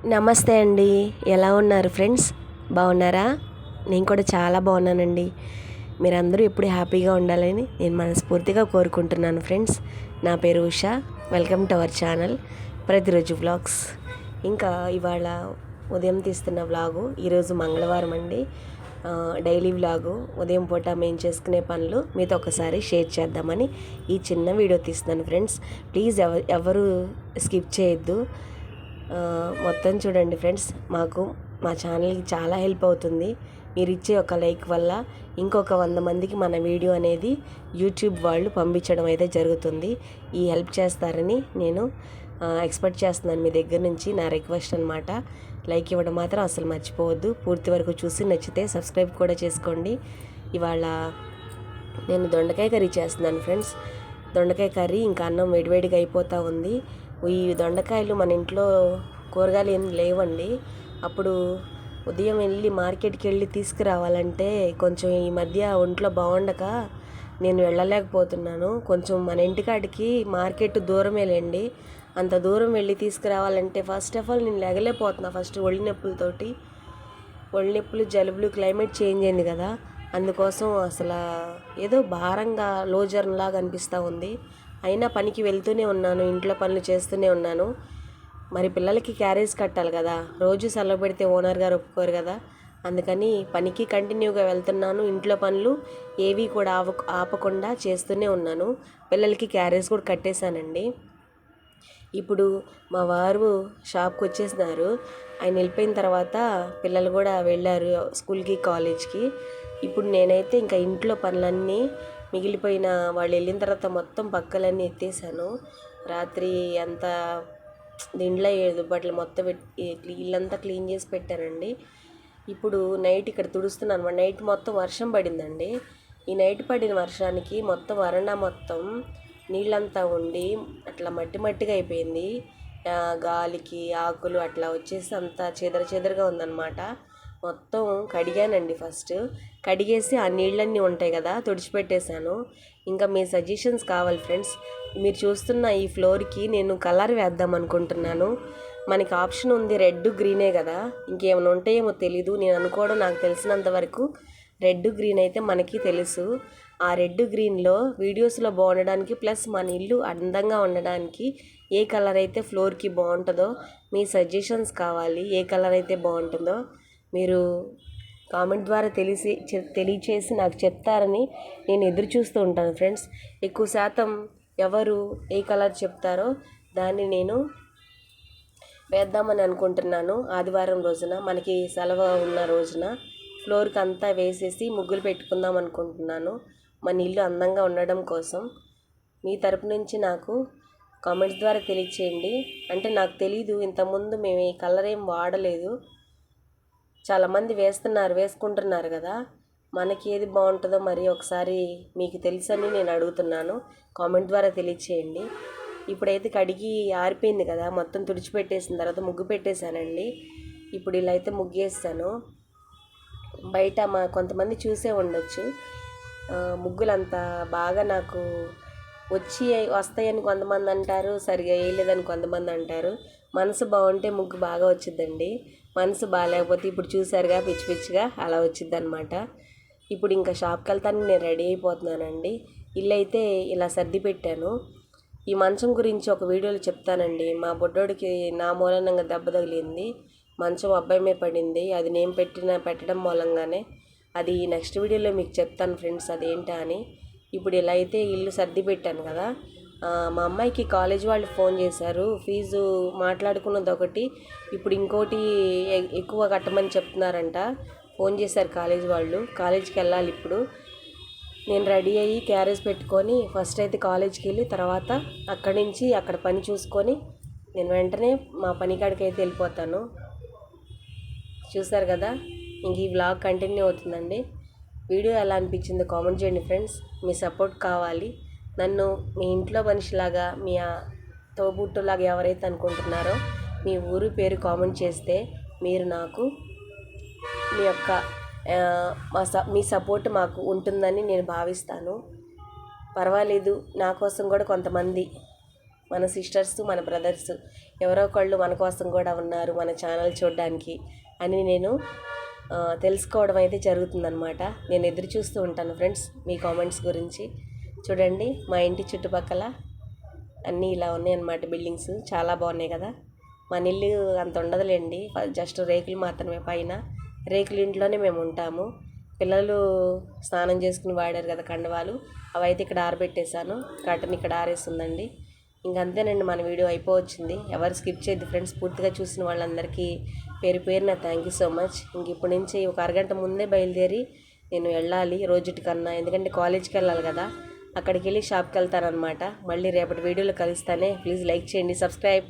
నమస్తే అండి. ఎలా ఉన్నారు ఫ్రెండ్స్? బాగున్నారా? నేను కూడా చాలా బాగున్నానండి. మీరందరూ ఎప్పుడు హ్యాపీగా ఉండాలని నేను మనస్ఫూర్తిగా కోరుకుంటున్నాను ఫ్రెండ్స్. నా పేరు Usha. Welcome to our channel ప్రతిరోజు వ్లాగ్స్. ఇంకా ఇవాళ ఉదయం తీస్తున్న వ్లాగు, ఈరోజు మంగళవారం అండి. డైలీ వ్లాగు, ఉదయం పూట మేము చేసుకునే పనులు మీతో ఒకసారి షేర్ చేద్దామని ఈ చిన్న వీడియో తీస్తున్నాను ఫ్రెండ్స్. ప్లీజ్ ఎవరు స్కిప్ చేయొద్దు. మొత్తం చూడండి ఫ్రెండ్స్. మా ఛానల్కి చాలా హెల్ప్ అవుతుంది. మీరు ఇచ్చే ఒక లైక్ వల్ల ఇంకొక 100 మందికి మన వీడియో అనేది యూట్యూబ్ వాళ్ళు పంపించడం అయితే జరుగుతుంది. ఈ హెల్ప్ చేస్తారని నేను ఎక్స్పెక్ట్ చేస్తున్నాను మీ దగ్గర నుంచి. నా రిక్వెస్ట్ అనమాట. లైక్ ఇవ్వడం మాత్రం అసలు మర్చిపోవద్దు. పూర్తి వరకు చూసి నచ్చితే సబ్స్క్రైబ్ కూడా చేసుకోండి. ఇవాళ నేను దొండకాయ కర్రీ చేస్తున్నాను ఫ్రెండ్స్. దొండకాయ కర్రీ ఇంకా అన్నం వేడివేడిగా అయిపోతూ ఉంది. ఈ దొండకాయలు మన ఇంట్లో కూరగాయలు ఏం లేవండి. అప్పుడు ఉదయం వెళ్ళి మార్కెట్కి వెళ్ళి తీసుకురావాలంటే కొంచెం ఈ మధ్య ఒంట్లో బాగుండక నేను వెళ్ళలేకపోతున్నాను. కొంచెం మన ఇంటికాడికి మార్కెట్ దూరమేలేండి. అంత దూరం వెళ్ళి తీసుకురావాలంటే ఫస్ట్ ఆఫ్ ఆల్ నేను లేగలేకపోతున్నా. ఫస్ట్ ఒళ్ళు నొప్పులు, జలుబులు, క్లైమేట్ చేంజ్ అయింది కదా, అందుకోసం అసలు ఏదో భారంగా లో జర్నలాగా అనిపిస్తూ ఉంది. అయినా పనికి వెళ్తూనే ఉన్నాను, ఇంట్లో పనులు చేస్తూనే ఉన్నాను. మరి పిల్లలకి క్యారేజ్ కట్టాలి కదా, రోజు సెలవు పెడితే ఓనర్ గారు ఒప్పుకోరు కదా. అందుకని పనికి కంటిన్యూగా వెళ్తున్నాను. ఇంట్లో పనులు ఏవి కూడా ఆపకుండా చేస్తూనే ఉన్నాను. పిల్లలకి క్యారేజ్ కూడా కట్టేశానండి. ఇప్పుడు మా వారు షాప్కి వచ్చేసినారు. ఆయన వెళ్ళిపోయిన తర్వాత పిల్లలు కూడా వెళ్ళారు స్కూల్కి, కాలేజ్కి. ఇప్పుడు నేనైతే ఇంకా ఇంట్లో పనులన్నీ మిగిలిపోయిన వాళ్ళు వెళ్ళిన తర్వాత మొత్తం పక్కలన్నీ ఎత్తేసాను. రాత్రి అంతా దీంట్లో దుప్పట్లు మొత్తం ఇల్లంతా క్లీన్ చేసి పెట్టానండి. ఇప్పుడు నైట్ ఇక్కడ తుడుస్తున్నాను. నైట్ మొత్తం వర్షం పడిందండి. ఈ నైట్ పడిన వర్షానికి మొత్తం వరండా మొత్తం నీళ్ళంతా ఉండి అట్లా మట్టిగా అయిపోయింది. గాలికి ఆకులు అట్లా వచ్చేసి అంతా చెదరగా ఉందన్నమాట. మొత్తం కడిగానండి. ఫస్ట్ కడిగేసి ఆ నీళ్ళన్నీ ఉంటాయి కదా తుడిచిపెట్టేశాను. ఇంకా మీ సజెషన్స్ కావాలి ఫ్రెండ్స్. మీరు చూస్తున్న ఈ ఫ్లోర్కి నేను కలర్ వేద్దాం అనుకుంటున్నాను. మనకి ఆప్షన్ ఉంది, రెడ్ గ్రీనే కదా, ఇంకేమైనా ఉంటాయేమో తెలీదు. నేను అనుకోవడం, నాకు తెలిసినంత వరకు రెడ్ గ్రీన్ అయితే మనకి తెలుసు. ఆ రెడ్ గ్రీన్లో వీడియోస్లో బాగుండడానికి ప్లస్ మన ఇల్లు అందంగా ఉండడానికి ఏ కలర్ అయితే ఫ్లోర్కి బాగుంటుందో మీ సజెషన్స్ కావాలి. ఏ కలర్ అయితే బాగుంటుందో మీరు కామెంట్ ద్వారా తెలియచేసి నాకు చెప్తారని నేను ఎదురు చూస్తూ ఉంటాను ఫ్రెండ్స్. ఎక్కువ శాతం ఎవరు ఏ కలర్ చెప్తారో దాన్ని నేను వేద్దామని అనుకుంటున్నాను. ఆదివారం రోజున మనకి సెలవు ఉన్న రోజున ఫ్లోర్కి అంతా వేసేసి ముగ్గులు పెట్టుకుందాం అనుకుంటున్నాను, మన ఇల్లు అందంగా ఉండడం కోసం. మీ తరపు నుంచి నాకు కామెంట్స్ ద్వారా తెలియచేయండి. అంటే నాకు తెలీదు, ఇంతకుముందు మేము ఈ కలర్ ఏం వాడలేదు. చాలామంది వేసుకుంటున్నారు కదా, మనకి ఏది బాగుంటుందో మరి ఒకసారి మీకు తెలుసని నేను అడుగుతున్నాను. కామెంట్ ద్వారా తెలియచేయండి. ఇప్పుడైతే కడిగి ఆరిపోయింది కదా, మొత్తం తుడిచిపెట్టేసిన తర్వాత ముగ్గు పెట్టేశానండి. ఇప్పుడు ఇలా అయితే ముగ్గేస్తాను. బయట కొంతమంది చూసే ఉండొచ్చు, ముగ్గులంతా బాగా నాకు వస్తాయని కొంతమంది అంటారు, సరిగా వేయలేదని కొంతమంది అంటారు. మనసు బాగుంటే ముగ్గు బాగా వచ్చిద్దండి. మనసు బాగాలేకపోతే ఇప్పుడు చూసారుగా పిచ్చిగా అలా వచ్చిద్ది అనమాట. ఇప్పుడు ఇంకా షాప్కి వెళ్తాను, నేను రెడీ అయిపోతున్నానండి. ఇల్లు అయితే ఇలా సర్ది పెట్టాను. ఈ మంచం గురించి ఒక వీడియోలో చెప్తానండి. మా బుడ్డోడికి నా మూలంగా దెబ్బ తగిలింది. మంచం అబ్బాయి మీద పడింది. అది నేను పెట్టడం మూలంగానే. అది నెక్స్ట్ వీడియోలో మీకు చెప్తాను ఫ్రెండ్స్ అదేంటా అని. ఇప్పుడు ఇలా అయితే ఇల్లు సర్ది పెట్టాను కదా. మా అమ్మాయికి కాలేజ్ వాళ్ళు ఫోన్ చేశారు. ఫీజు మాట్లాడుకున్నది ఒకటి, ఇప్పుడు ఇంకోటి ఎక్కువ కట్టమని చెప్తున్నారంట. ఫోన్ చేశారు కాలేజ్ వాళ్ళు. కాలేజీకి వెళ్ళాలి ఇప్పుడు. నేను రెడీ అయ్యి క్యారేజ్ పెట్టుకొని ఫస్ట్ అయితే కాలేజ్కి వెళ్ళి తర్వాత అక్కడి నుంచి అక్కడ పని చూసుకొని నేను వెంటనే మా పని కాడికి అయితే వెళ్ళిపోతాను. చూసారు కదా, ఇంక ఈ వ్లాగ్ కంటిన్యూ అవుతుందండి. వీడియో ఎలా అనిపించిందో కామెంట్ చేయండి ఫ్రెండ్స్. మీ సపోర్ట్ కావాలి. నన్ను మీ ఇంట్లో మనిషిలాగా, మీ తోబుట్టులాగా ఎవరైతే అనుకుంటున్నారో మీ ఊరు పేరు కామెంట్ చేస్తే మీరు నాకు మీ యొక్క మీ సపోర్ట్ మాకు ఉంటుందని నేను భావిస్తాను. పర్వాలేదు, నా కోసం కూడా కొంతమంది మన సిస్టర్స్, మన బ్రదర్స్ ఎవరో ఒకళ్ళు మన కోసం కూడా ఉన్నారు మన ఛానల్ చూడడానికి అని నేను తెలుసుకోవడం అయితే జరుగుతుందన్నమాట. నేను ఎదురు చూస్తూ ఉంటాను ఫ్రెండ్స్ మీ కామెంట్స్ గురించి. చూడండి మా ఇంటి చుట్టుపక్కల అన్నీ ఇలా ఉన్నాయన్నమాట. బిల్డింగ్స్ చాలా బాగున్నాయి కదా. మన ఇల్లు అంత ఉండదులేండి, జస్ట్ రేకులు మాత్రమే. పైన రేకుల ఇంట్లోనే మేము ఉంటాము. పిల్లలు స్నానం చేసుకుని వాడారు కదా కండవాలు, అవి అయితే ఇక్కడ ఆరబెట్టేశాను. కర్టన్ ఇక్కడ ఆరేస్తుందండి. ఇంకంతేనండి, మన వీడియో అయిపోవచ్చింది. ఎవరు స్కిప్ చేయద్దు ఫ్రెండ్స్. పూర్తిగా చూసిన వాళ్ళందరికీ పేరు పేరున థ్యాంక్ యూ సో మచ్. ఇంక ఇప్పటి నుంచి ఒక అరగంట ముందే బయలుదేరి నేను వెళ్ళాలి రోజుటి కన్నా, ఎందుకంటే కాలేజ్కి వెళ్ళాలి కదా. అక్కడికి వెళ్ళి షాప్కి వెళ్తానమాట. మళ్ళీ రేపటి వీడియోలో కలుస్తానే. ప్లీజ్ లైక్ చేయండి, సబ్స్క్రైబ్.